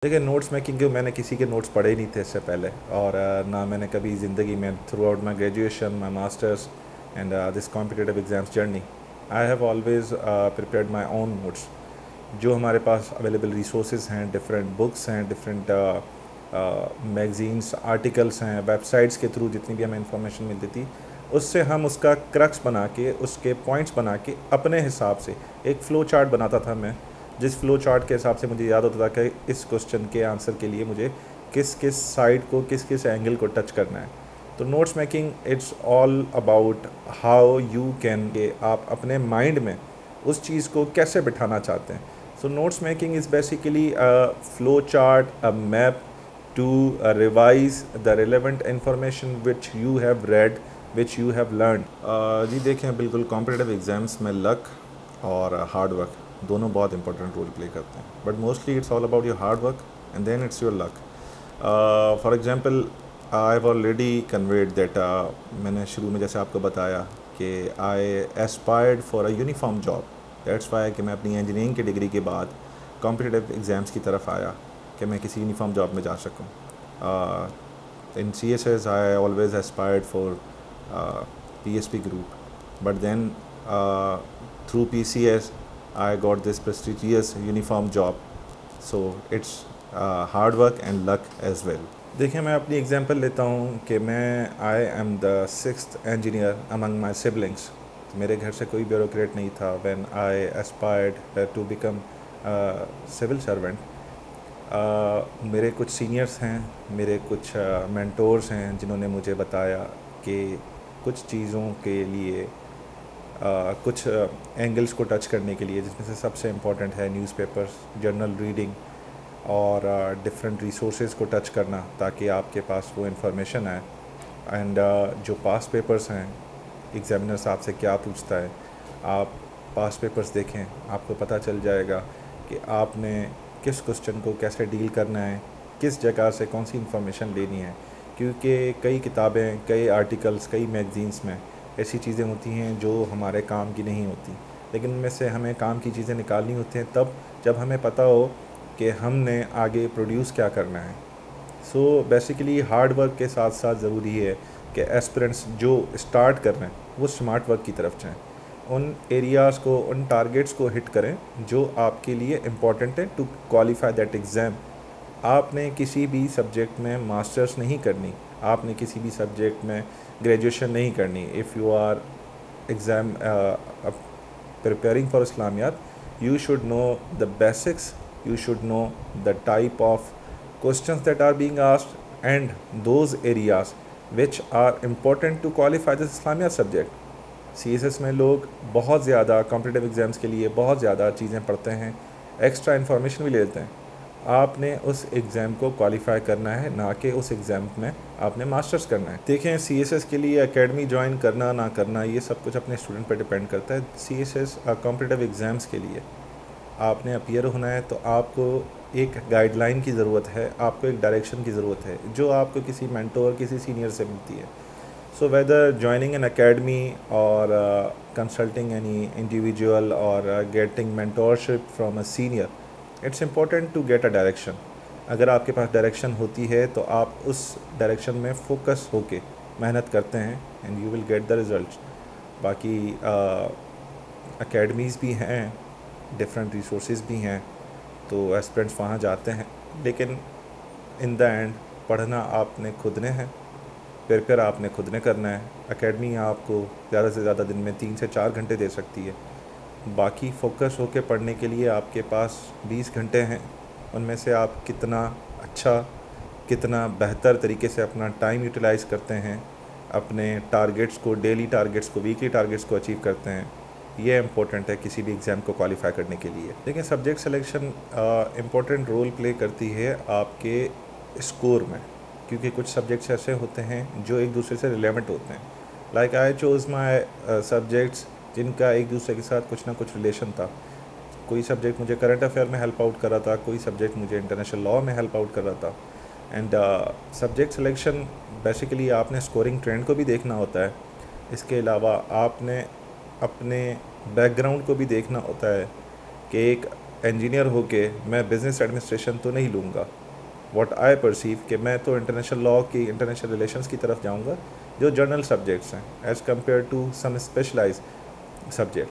دیکھیں notice making کے میں نے کسی کے نوٹس پڑھے ہی نہیں تھے اس سے پہلے، اور نہ میں نے کبھی زندگی میں throughout my graduation my masters and this competitive exams journey I have always prepared my own notes. جو ہمارے پاس اویلیبل ریسورسز ہیں، ڈفرینٹ بکس ہیں، ڈفرینٹ میگزینس آرٹیکلس ہیں، ویب سائٹس کے تھرو جتنی بھی ہمیں انفارمیشن ملتی تھی، اس سے ہم اس کا کرکس بنا کے، اس کے پوائنٹس بنا کے اپنے حساب سے ایک فلو چارٹ بناتا تھا میں، جس فلو چارٹ کے حساب سے مجھے یاد ہوتا تھا کہ اس کوشچن کے آنسر کے لیے مجھے کس کس سائڈ کو، کس کس اینگل کو ٹچ کرنا ہے. تو notes making it's all about how you can, کہ آپ اپنے مائنڈ میں اس چیز کو کیسے بٹھانا چاہتے ہیں. So notes making is basically flow chart, a map to revise the relevant information which you have read, which you have learned. جی دیکھیں، بالکل کمپٹیٹیو ایگزامس میں لک اور ہارڈ ورک دونوں بہت امپورٹنٹ رول پلے کرتے ہیں، but mostly it's all about your hard work and then it's your luck. For example I have already conveyed that, میں نے شروع میں جیسے آپ کو بتایا کہ I aspired for a uniform job. That's why کہ میں اپنی انجینئرنگ کی ڈگری کے بعد کمپٹیٹیو ایگزامس کی طرف آیا کہ میں کسی یونیفارم جاب میں جا سکوں. In C S S I always aspired for P S P group, but then through PCS I got this prestigious uniform job. So it's hard work and luck as well. دیکھیں میں اپنی example لیتا ہوں کہ میں I am the sixth engineer among my siblings. میرے گھر سے کوئی بیوروکریٹ نہیں تھا when I aspired to become civil servant. میرے کچھ سینئرس ہیں، میرے کچھ مینٹورس ہیں جنہوں نے مجھے بتایا کہ کچھ چیزوں کے لیے، کچھ اینگلس کو ٹچ کرنے کے لیے، جس میں سے سب سے امپورٹنٹ ہے نیوز پیپرس، جرنل ریڈنگ اور ڈفرینٹ ریسورسز کو ٹچ کرنا تاکہ آپ کے پاس وہ انفارمیشن آئے. اینڈ جو پاس پیپرس ہیں، ایگزامنرس آپ سے کیا پوچھتا ہے، آپ پاس پیپرس دیکھیں، آپ کو پتہ چل جائے گا کہ آپ نے کس کوشچن کو کیسے ڈیل کرنا ہے، کس جگہ سے کون سی انفارمیشن لینی ہے. کیونکہ کئی کتابیں، کئی آرٹیکلس، کئی میگزینس میں ایسی چیزیں ہوتی ہیں جو ہمارے کام کی نہیں ہوتی، لیکن ان میں سے ہمیں کام کی چیزیں نکالنی ہوتی ہیں تب جب ہمیں پتہ ہو کہ ہم نے آگے پروڈیوس کیا کرنا ہے. سو بیسیکلی ہارڈ ورک کے ساتھ ساتھ ضروری ہے کہ ایسپرنٹس جو اسٹارٹ کر رہے ہیں وہ اسمارٹ ورک کی طرف جائیں، ان ایریاز کو، ان ٹارگیٹس کو ہٹ کریں جو آپ کے لیے امپورٹنٹ ہے ٹو کوالیفائی دیٹ ایگزام. آپ نے کسی بھی سبجیکٹ میں ماسٹرس نہیں کرنی، آپ نے کسی بھی سبجیکٹ میں گریجویشن نہیں کرنی. If you are exam preparing for Islamiyat, you should know the basics, you should know the type of questions that are being asked and those areas which are important to qualify this Islamiyat subject. C S S میں لوگ بہت زیادہ competitive exams کے لیے بہت زیادہ چیزیں پڑھتے ہیں، ایکسٹرا انفارمیشن بھی لے لیتے ہیں. آپ نے اس ایگزام کو کوالیفائی کرنا ہے، نہ کہ اس ایگزام میں آپ نے ماسٹرس کرنا ہے. دیکھیں سی ایس ایس کے لیے اکیڈمی جوائن کرنا نہ کرنا یہ سب کچھ اپنے اسٹوڈنٹ پہ ڈپینڈ کرتا ہے. C S S competitive exams کے لیے آپ نے اپیئر ہونا ہے تو آپ کو ایک گائیڈ لائن کی ضرورت ہے، آپ کو ایک ڈائریکشن کی ضرورت ہے جو آپ کو کسی مینٹور، کسی سینئر سے ملتی ہے. So whether joining an academy اور کنسلٹنگ اینی انڈیویجول اور getting mentorship from a senior, it's important to get a direction. اگر آپ کے پاس ڈائریکشن ہوتی ہے تو آپ اس ڈائریکشن میں فوکس ہو کے محنت کرتے ہیں and you will get the results. باقی اکیڈمیز بھی ہیں، ڈفرینٹ ریسورسز بھی ہیں، تو ایسپرنٹس وہاں جاتے ہیں، لیکن ان دا اینڈ پڑھنا آپ نے خود نے ہے، پھر آپ نے خود نے کرنا ہے. اکیڈمی آپ کو زیادہ سے زیادہ دن میں 3 سے 4 گھنٹے دے سکتی ہے، باقی فوکس ہو کے پڑھنے کے لیے آپ کے پاس 20 گھنٹے ہیں. ان میں سے آپ کتنا اچھا، کتنا بہتر طریقے سے اپنا ٹائم یوٹیلائز کرتے ہیں، اپنے ٹارگیٹس کو، ڈیلی ٹارگیٹس کو، ویکلی ٹارگیٹس کو اچیو کرتے ہیں، یہ امپورٹنٹ ہے کسی بھی ایگزام کو کوالیفائی کرنے کے لیے. لیکن subject selection important role play کرتی ہے آپ کے اسکور میں، کیونکہ کچھ سبجیکٹس ایسے ہوتے ہیں جو ایک دوسرے سے ریلیونٹ ہوتے ہیں. Like I choose my subjects جن کا ایک دوسرے کے ساتھ کچھ نہ کچھ ریلیشن تھا. کوئی سبجیکٹ مجھے کرنٹ افیئر میں ہیلپ آؤٹ کر رہا تھا، کوئی سبجیکٹ مجھے انٹرنیشنل لاء میں ہیلپ آؤٹ کر رہا تھا. اینڈ سبجیکٹ سلیکشن بیسیکلی آپ نے اسکورنگ ٹرینڈ کو بھی دیکھنا ہوتا ہے، اس کے علاوہ آپ نے اپنے بیک گراؤنڈ کو بھی دیکھنا ہوتا ہے کہ ایک انجینئر ہو کے میں بزنس ایڈمنسٹریشن تو نہیں لوں گا. واٹ آئی پرسیو کہ میں تو انٹرنیشنل لاء کی انٹرنیشنل ریلیشنس کی طرف جاؤں گا جو جنرل سبجیکٹس ہیں as compare to some specialize subject.